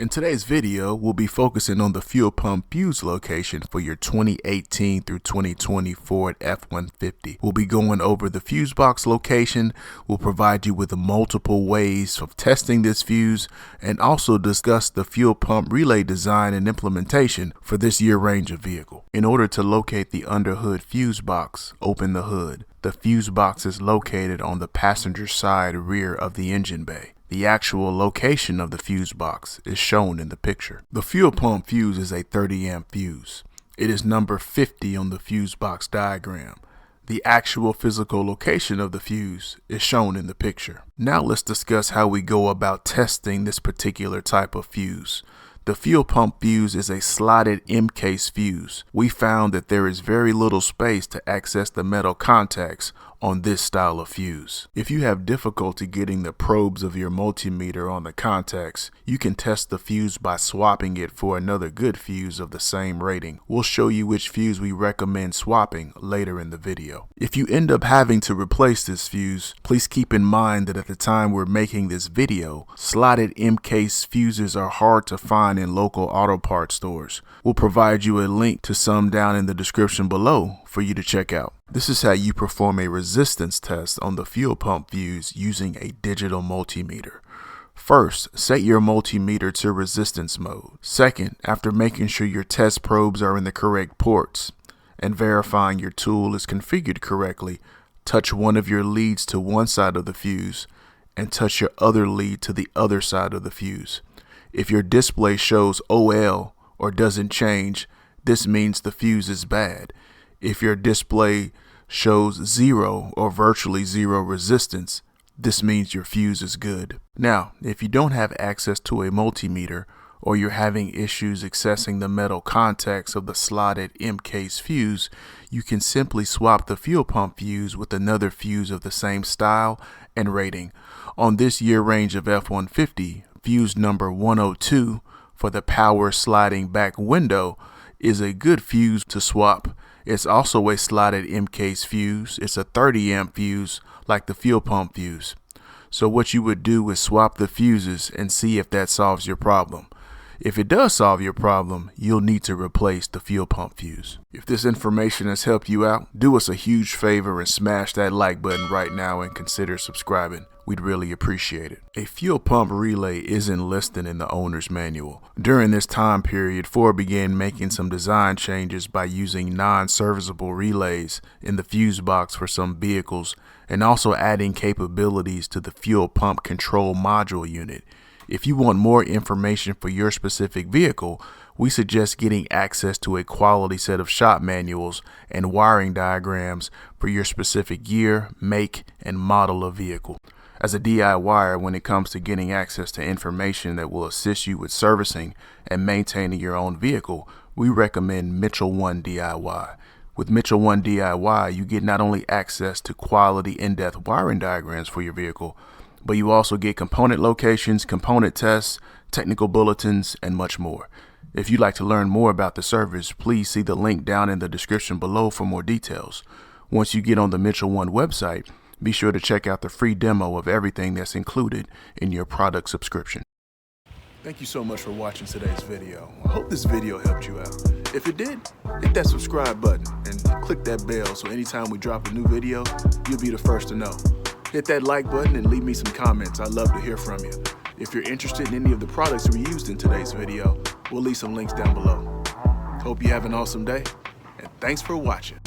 In today's video, we'll be focusing on the fuel pump fuse location for your 2018 through 2020 Ford F-150. We'll be going over the fuse box location, we'll provide you with multiple ways of testing this fuse, and also discuss the fuel pump relay design and implementation for this year range of vehicle. In order to locate the underhood fuse box, open the hood. The fuse box is located on the passenger side rear of the engine bay. The actual location of the fuse box is shown in the picture. The fuel pump fuse is a 30 amp fuse. It is number 50 on the fuse box diagram. The actual physical location of the fuse is shown in the picture. Now let's discuss how we go about testing this particular type of fuse. The fuel pump fuse is a slotted M-case fuse. We found that there is very little space to access the metal contacts on this style of fuse. If you have difficulty getting the probes of your multimeter on the contacts, you can test the fuse by swapping it for another good fuse of the same rating. We'll show you which fuse we recommend swapping later in the video. If you end up having to replace this fuse, please keep in mind that at the time we're making this video, slotted M-case fuses are hard to find in local auto parts stores. We'll provide you a link to some down in the description below for you to check out. This is how you perform a resistance test on the fuel pump fuse using a digital multimeter. First, set your multimeter to resistance mode. Second, after making sure your test probes are in the correct ports and verifying your tool is configured correctly, touch one of your leads to one side of the fuse and touch your other lead to the other side of the fuse. If your display shows OL or doesn't change, this means the fuse is bad. If your display shows 0 or virtually 0 resistance, this means your fuse is good. Now, if you don't have access to a multimeter or you're having issues accessing the metal contacts of the slotted M-case fuse, you can simply swap the fuel pump fuse with another fuse of the same style and rating. On this year range of F-150, fuse number 102 for the power sliding back window is a good fuse to swap. It's also a slotted M-case fuse. It's a 30 amp fuse like the fuel pump fuse. So what you would do is swap the fuses and see if that solves your problem. If it does solve your problem, you'll need to replace the fuel pump fuse. If this information has helped you out, do us a huge favor and smash that like button right now and consider subscribing. We'd really appreciate it. A fuel pump relay isn't listed in the owner's manual. During this time period, Ford began making some design changes by using non-serviceable relays in the fuse box for some vehicles and also adding capabilities to the fuel pump control module unit. If you want more information for your specific vehicle, we suggest getting access to a quality set of shop manuals and wiring diagrams for your specific year, make, and model of vehicle. As a DIYer, when it comes to getting access to information that will assist you with servicing and maintaining your own vehicle, we recommend Mitchell 1 DIY. With Mitchell 1 DIY, you get not only access to quality in-depth wiring diagrams for your vehicle, but you also get component locations, component tests, technical bulletins, and much more. If you'd like to learn more about the service, please see the link down in the description below for more details. Once you get on the Mitchell 1 website, be sure to check out the free demo of everything that's included in your product subscription. Thank you so much for watching today's video. I hope this video helped you out. If it did, hit that subscribe button and click that bell so anytime we drop a new video, you'll be the first to know. Hit that like button and leave me some comments. I'd love to hear from you. If you're interested in any of the products we used in today's video, we'll leave some links down below. Hope you have an awesome day, and thanks for watching.